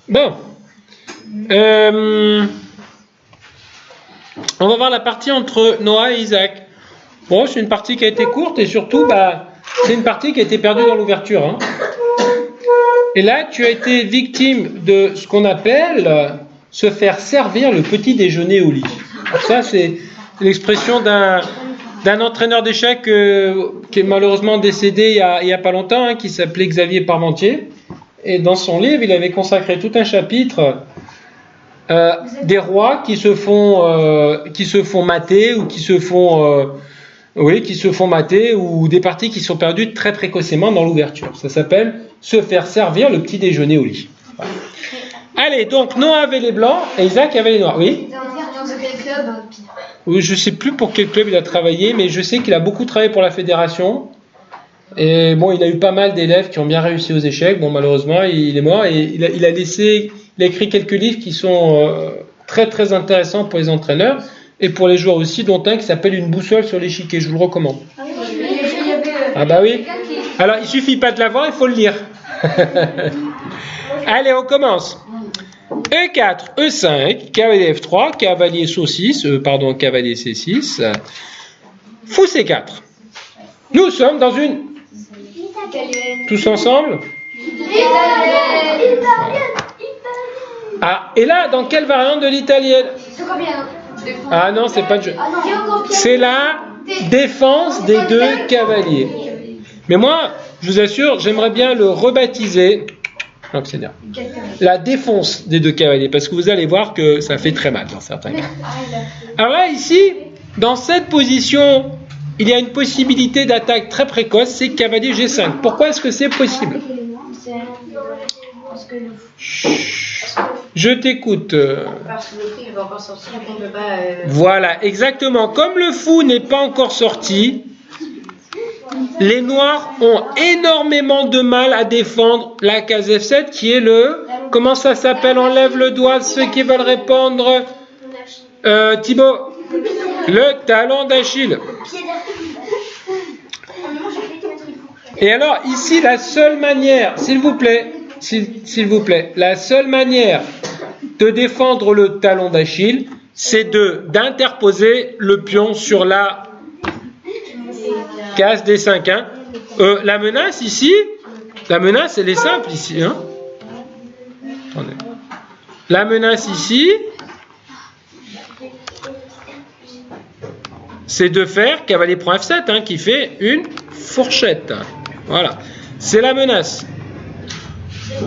Bon. On va voir la partie entre Noah et Isaac. Bon, c'est une partie qui a été courte et surtout, c'est une partie qui a été perdue dans l'ouverture. Hein. Et là, tu as été victime de ce qu'on appelle se faire servir le petit déjeuner au lit. Alors ça, c'est l'expression d'un entraîneur d'échecs qui est malheureusement décédé il y a pas longtemps, hein, qui s'appelait Xavier Parmentier. Et dans son livre, il avait consacré tout un chapitre des rois qui se font mater ou qui se font mater ou des parties qui sont perdues très précocement dans l'ouverture. Ça s'appelle se faire servir le petit déjeuner au lit. Voilà. Allez, donc Noah avait les blancs et Isaac avait les noirs. Oui. Oui, je ne sais plus pour quel club il a travaillé, mais je sais qu'il a beaucoup travaillé pour la fédération. Et bon, il a eu pas mal d'élèves qui ont bien réussi aux échecs. Bon, malheureusement, il est mort et il a écrit quelques livres qui sont très très intéressants pour les entraîneurs et pour les joueurs aussi, dont un qui s'appelle Une boussole sur l'échiquier. Je vous le recommande. Ah bah oui. Alors, il suffit pas de l'avoir, il faut le lire. Allez, on commence. E4, E5, cavalier F3, cavalier C6, cavalier C6, fou C4. Nous sommes dans une... Tous ensemble? Ah, et là, dans quelle variante de l'italienne? Ah non, c'est pas le jeu. C'est la défense des deux cavaliers. Mais moi, je vous assure, j'aimerais bien le rebaptiser... la défonce des deux cavaliers, parce que vous allez voir que ça fait très mal dans certains cas. Alors là, ici, dans cette position, il y a une possibilité d'attaque très précoce, c'est cavalier G5. Pourquoi est-ce que c'est possible? Je t'écoute. Parce que le fou il va encore sortir, on peut pas... Voilà, exactement. Comme le fou n'est pas encore sorti, les noirs ont énormément de mal à défendre la case F7 qui est le... Comment ça s'appelle? Enlève le doigt de ceux qui veulent répondre. Thibaut. Le talon d'Achille. Et alors, ici, la seule manière, s'il vous plaît, la seule manière de défendre le talon d'Achille, c'est d'interposer le pion sur la case D5. Hein. La menace ici, elle est simple ici. Hein. Attendez. La menace ici, c'est de faire cavalier prend F7, hein, qui fait une fourchette. Voilà, c'est la menace.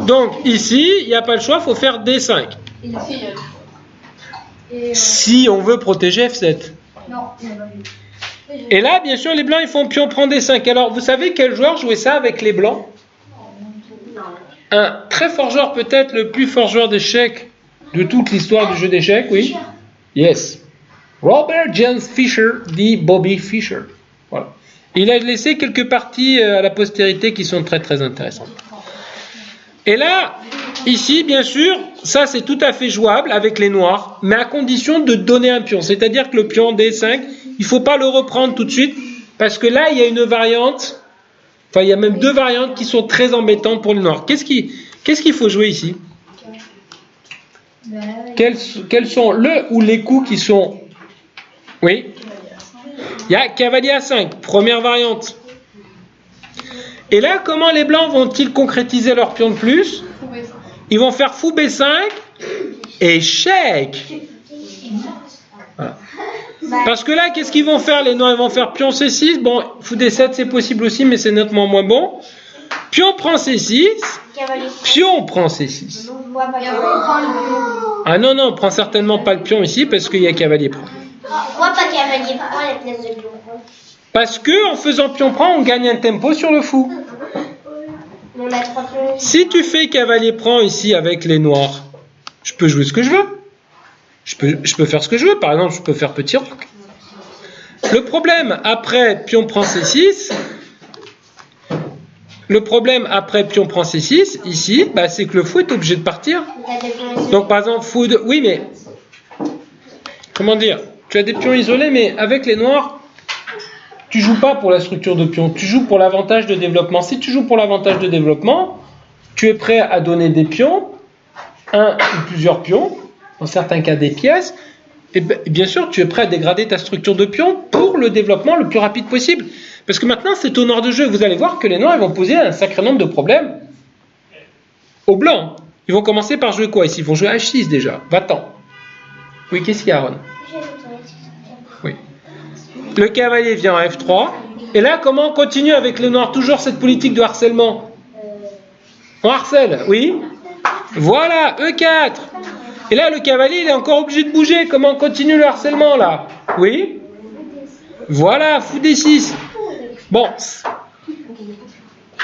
Donc ici, il n'y a pas le choix, il faut faire D5. Si on veut protéger F7. Et là, bien sûr, les blancs, ils font pion prend D5. Alors, vous savez quel joueur jouait ça avec les blancs? Un très fort joueur, peut-être le plus fort joueur d'échecs de toute l'histoire du jeu d'échecs, oui. Yes. Robert James Fischer, dit Bobby Fischer. Voilà. Il a laissé quelques parties à la postérité qui sont très très intéressantes. Et là, ici, bien sûr, ça c'est tout à fait jouable avec les noirs, mais à condition de donner un pion. C'est-à-dire que le pion D5, il ne faut pas le reprendre tout de suite, parce que là, il y a une variante, enfin il y a même deux variantes qui sont très embêtantes pour les noirs. Qu'est-ce qu'il faut jouer ici? Quels sont le ou les coups qui sont... Oui. Il y a cavalier A5, première variante. Et là, comment les blancs vont-ils concrétiser leur pion de plus? Ils vont faire fou B5, échec. Voilà. Parce que là, qu'est-ce qu'ils vont faire? Les noirs, ils vont faire pion C6. Bon, fou D7, c'est possible aussi, mais c'est nettement moins bon. Pion prend C6. Pion prend C6. Ah non, on prend certainement pas le pion ici, parce qu'il y a cavalier prend. Pourquoi pas cavalier prend à la place de pion prend? Parce que en faisant pion prend, on gagne un tempo sur le fou. On a 3 pions. Si tu fais cavalier prend ici avec les noirs, je peux jouer ce que je veux. Je peux faire ce que je veux. Par exemple, je peux faire petit roc. Le problème après pion prend C6, ici, c'est que le fou est obligé de partir. Donc par exemple, fou de... Oui, mais... Comment dire? Tu as des pions isolés, mais avec les noirs, tu joues pas pour la structure de pion, tu joues pour l'avantage de développement. Si tu joues pour l'avantage de développement, tu es prêt à donner des pions, un ou plusieurs pions, dans certains cas des pièces, et bien sûr, tu es prêt à dégrader ta structure de pions pour le développement le plus rapide possible. Parce que maintenant, c'est au nord de jeu. Vous allez voir que les noirs ils vont poser un sacré nombre de problèmes aux blancs. Ils vont commencer par jouer quoi ici? Ils vont jouer H6 déjà. Va-t'en. Oui, qu'est-ce qu'il y a, Aaron? Oui. Le cavalier vient en F3. Et là, comment on continue avec les noirs? Toujours cette politique de harcèlement. On harcèle, oui. Voilà, E4. Et là, le cavalier, il est encore obligé de bouger. Comment on continue le harcèlement, là? Oui. Voilà, fou D6. Bon.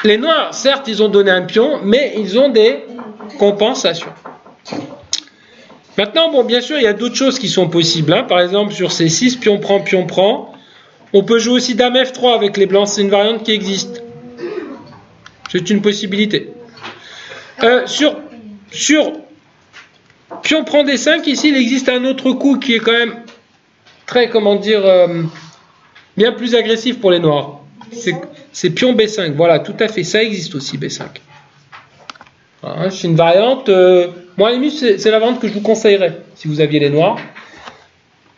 Les noirs, certes, ils ont donné un pion, mais ils ont des compensations. Maintenant, bon, bien sûr, il y a d'autres choses qui sont possibles. Hein. Par exemple, sur C6, pion prend. On peut jouer aussi dame F3 avec les blancs. C'est une variante qui existe. C'est une possibilité. Sur pion prend D5, ici, il existe un autre coup qui est quand même très, bien plus agressif pour les noirs. C'est pion B5. Voilà, tout à fait. Ça existe aussi, B5. Voilà, c'est une variante... moi, à la limite, c'est la variante que je vous conseillerais, si vous aviez les noirs.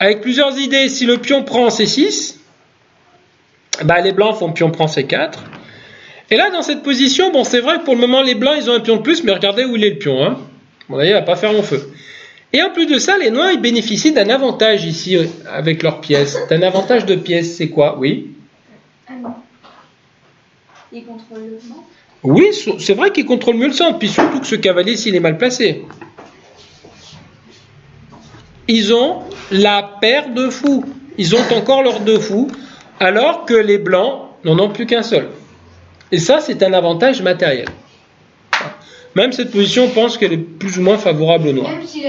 Avec plusieurs idées, si le pion prend C6, les blancs font pion prend C4. Et là, dans cette position, bon, c'est vrai que pour le moment, les blancs, ils ont un pion de plus, mais regardez où il est le pion. Hein. Bon, là, il ne va pas faire long feu. Et en plus de ça, les noirs, ils bénéficient d'un avantage ici, avec leurs pièces. D'un avantage de pièces, c'est quoi? Oui. Ils contrôlent le centre. Oui, c'est vrai qu'ils contrôlent mieux le centre, puis surtout que ce cavalier, s'il est mal placé. Ils ont la paire de fous. Ils ont encore leurs deux fous, alors que les blancs n'en ont plus qu'un seul. Et ça, c'est un avantage matériel. Même cette position, on pense qu'elle est plus ou moins favorable aux noirs. Même si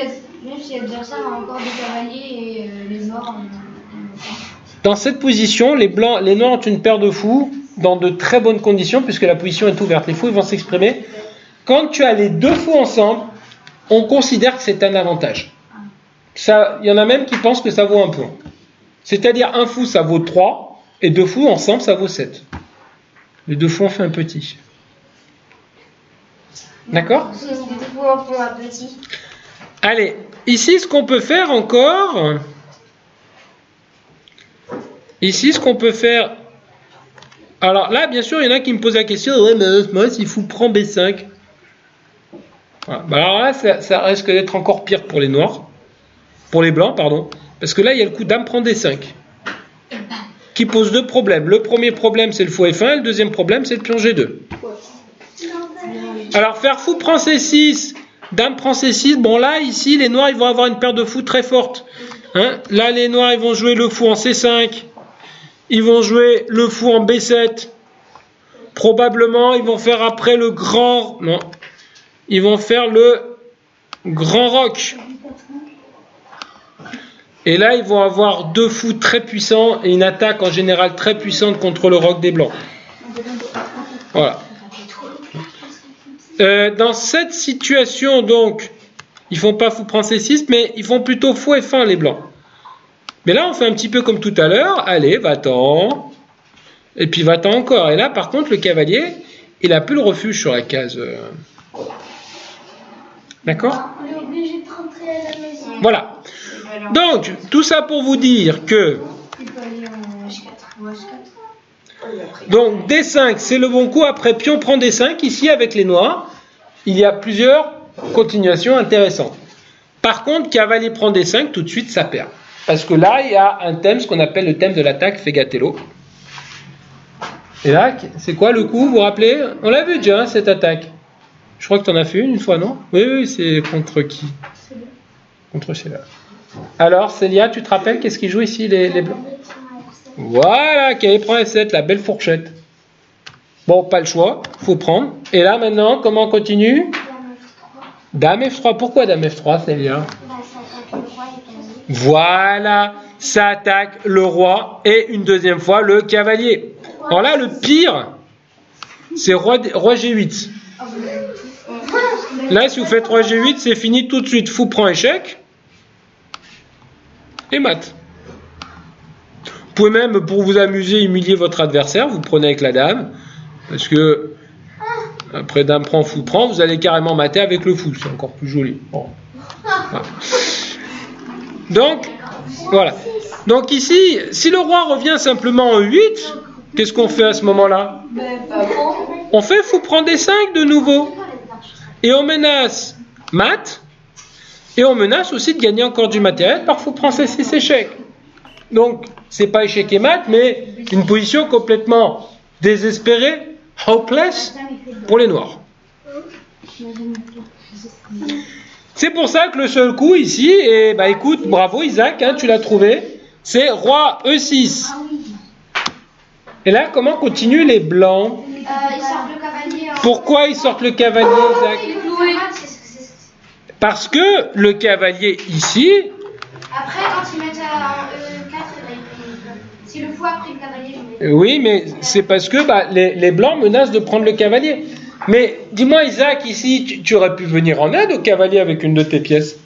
l'adversaire a encore des cavaliers et les noirs en ont pas. Dans cette position, les noirs ont une paire de fous dans de très bonnes conditions, puisque la position est ouverte. Les fous ils vont s'exprimer. Quand tu as les deux fous ensemble, on considère que c'est un avantage. Il y en a même qui pensent que ça vaut un point. C'est-à-dire un fou, ça vaut 3, et deux fous ensemble, ça vaut 7. Les deux fous, on fait un petit. D'accord? Allez, ici, ce qu'on peut faire encore... Ici, ce qu'on peut faire... Alors là, bien sûr, il y en a qui me posent la question, ouais, mais moi, si fou prend B5. Voilà. Alors là, ça risque d'être encore pire pour les noirs. Pour les blancs, pardon. Parce que là, il y a le coup dame prend D5. Qui pose deux problèmes. Le premier problème, c'est le fou F1. Et le deuxième problème, c'est le pion G2. Alors, faire fou prend C6. Dame prend C6. Bon, là, ici, les noirs, ils vont avoir une paire de fous très forte. Hein? Là, les noirs, ils vont jouer le fou en C5. Ils vont jouer le fou en B7. Probablement, ils vont faire après le grand... Non. Ils vont faire le grand roc. Et là, ils vont avoir deux fous très puissants et une attaque en général très puissante contre le roc des blancs. Voilà. Dans cette situation, donc, ils font pas fou prend C6, mais ils font plutôt fou F1, les blancs. Mais là, on fait un petit peu comme tout à l'heure. Allez, va-t'en. Et puis va-t'en encore. Et là, par contre, le cavalier, il a plus le refuge sur la case. D'accord? On est obligé de rentrer à la maison. Voilà. Donc, tout ça pour vous dire que... Il peut aller en H4 ou H4. Donc, D5, c'est le bon coup. Après, pion prend D5. Ici, avec les noirs, il y a plusieurs continuations intéressantes. Par contre, cavalier prend D5, tout de suite, ça perd. Parce que là, il y a un thème, ce qu'on appelle le thème de l'attaque Fegatello. Et là, c'est quoi le coup, vous vous rappelez? On l'a vu déjà, cette attaque. Je crois que tu en as fait une fois, non? Oui, c'est contre qui? Contre Sheila. Alors, Célia, tu te rappelles, qu'est-ce qu'ils jouent ici, les blancs? Voilà, cavalier prend F7, la belle fourchette. Bon, pas le choix, faut prendre. Et là, maintenant, comment on continue? Dame F3. Pourquoi Dame F3, Célia? Voilà, ça attaque le roi et une deuxième fois le cavalier. Alors là, le pire, c'est roi G8. Là, si vous faites roi G8, c'est fini tout de suite. Fou prend échec et mat. Vous pouvez même, pour vous amuser, humilier votre adversaire. Vous prenez avec la dame, parce que Après dame prend, fou prend, vous allez carrément mater avec le fou, c'est encore plus joli. Bon. Voilà. Donc, voilà. Donc ici, si le roi revient simplement en 8, qu'est-ce qu'on fait à ce moment-là? On fait fou prend D5 de nouveau. Et on menace mat. Et on menace aussi de gagner encore du matériel par fou prend C6 échec. Donc, c'est pas échec et mat, mais une position complètement désespérée, hopeless, pour les noirs. C'est pour ça que le seul coup ici, et bah écoute, bravo Isaac, hein, tu l'as trouvé, c'est roi E6. Et là, comment continuent les blancs? Ils sortent le cavalier. Pourquoi ils sortent le cavalier, Isaac? Parce que le cavalier ici... Après, quand ils mettent un E4, si le fou a pris le cavalier... Oui, mais c'est parce que bah, les blancs menacent de prendre le cavalier. Mais dis-moi Isaac, ici, tu aurais pu venir en aide au cavalier avec une de tes pièces.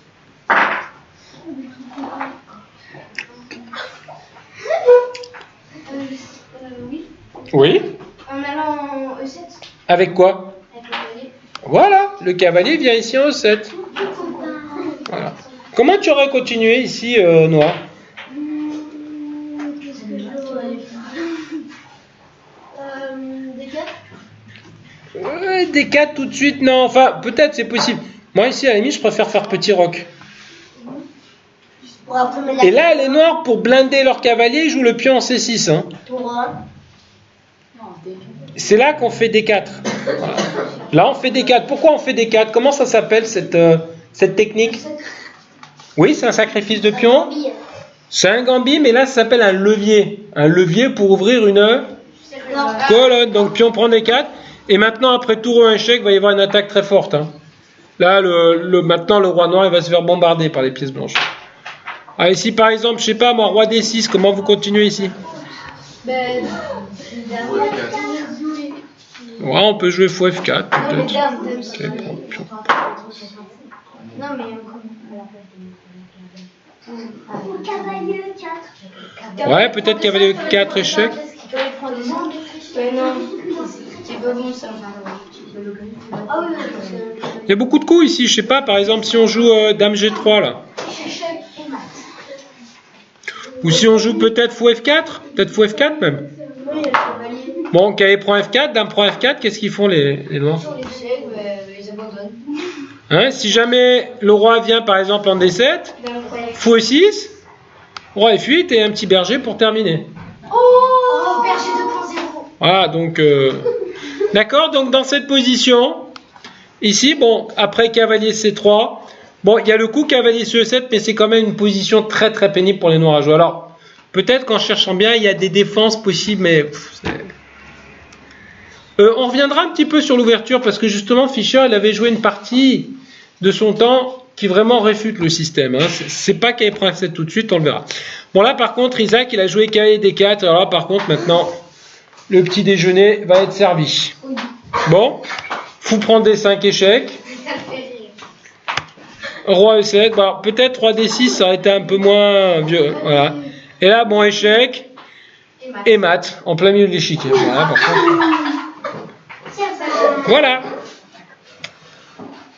Oui. Oui. En allant en E7. Avec quoi? Avec le cavalier. Voilà, le cavalier vient ici en E7. Voilà. Comment tu aurais continué ici, Noah? Qu'est-ce que j'aurais fait? Des 4 tout de suite, non. Enfin, peut-être c'est possible. Moi ici, à la limite, je préfère faire petit roc. Et là, les noirs, pour blinder leur cavalier, ils jouent le pion en C6. Hein. C'est là qu'on fait des 4. Voilà. Là, on fait des 4. Pourquoi on fait des 4? Comment ça s'appelle cette technique? Oui, c'est un sacrifice de pion. C'est un gambit, mais là, ça s'appelle un levier. Un levier pour ouvrir une colonne. Donc, pion prend des 4. Et maintenant, après tour ou un échec, il va y avoir une attaque très forte. Hein. Là, maintenant, le roi noir, il va se faire bombarder par les pièces blanches. Ah, ici, par exemple, je sais pas, moi, roi D6, comment vous continuez ici? Ouais, on peut jouer fou F4, peut-être. Okay, pion. Non, mais Cavalier 4. Ouais, peut-être cavalier 4 échec. Il y a beaucoup de coups ici, je sais pas, par exemple, si on joue dame G3 là. Ou si on joue peut-être fou F4, peut-être fou F4 même. Bon, cavalier prend F4, dame prend F4, qu'est-ce qu'ils font les noirs? Hein, si jamais le roi vient par exemple en D7, fou E6, roi F8 et un petit berger pour terminer. Oh, berger 2.0. Voilà, donc... D'accord, donc dans cette position, ici, bon, après cavalier C3, bon, il y a le coup cavalier CE7, mais c'est quand même une position très très pénible pour les noirs à jouer. Alors, peut-être qu'en cherchant bien, il y a des défenses possibles, mais... on reviendra un petit peu sur l'ouverture, parce que justement, Fischer, il avait joué une partie de son temps qui vraiment réfute le système. Hein. C'est pas qu'il prend F7 tout de suite, on le verra. Bon, là, par contre, Isaac, il a joué cavalier D4, alors là, par contre, maintenant... Le petit déjeuner va être servi. Bon, fou prend D5 échec. Roi E7, bon, peut-être roi D6, ça aurait été un peu moins vieux. Voilà. Et là, bon, échec. Et mat, en plein milieu de l'échiquier. Voilà, par contre. Voilà.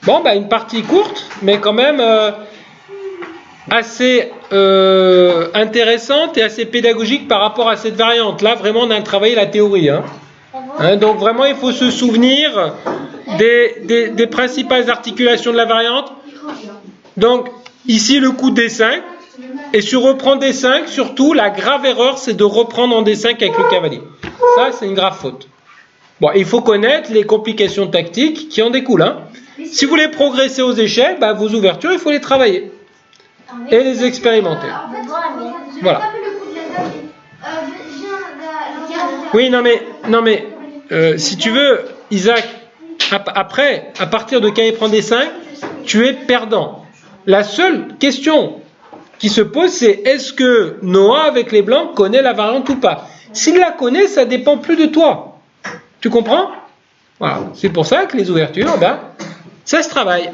Bon, bah, une partie courte, mais quand même assez intéressante et assez pédagogique par rapport à cette variante. Là, vraiment, on a travaillé la théorie. Hein. Hein, donc, vraiment, il faut se souvenir des principales articulations de la variante. Donc, ici, le coup D5. Et sur reprendre D5, surtout, la grave erreur, c'est de reprendre en D5 avec le cavalier. Ça, c'est une grave faute. Bon, il faut connaître les complications tactiques qui en découlent. Hein. Si vous voulez progresser aux échecs, bah, vos ouvertures, il faut les travailler. Et les expérimenter. Voilà. Oui, non mais, si tu veux, Isaac, après, à partir de cavalier prend D5, tu es perdant. La seule question qui se pose, c'est est-ce que Noah, avec les blancs, connaît la variante ou pas? S'il la connaît, ça dépend plus de toi. Tu comprends? Voilà. C'est pour ça que les ouvertures, ben, ça se travaille.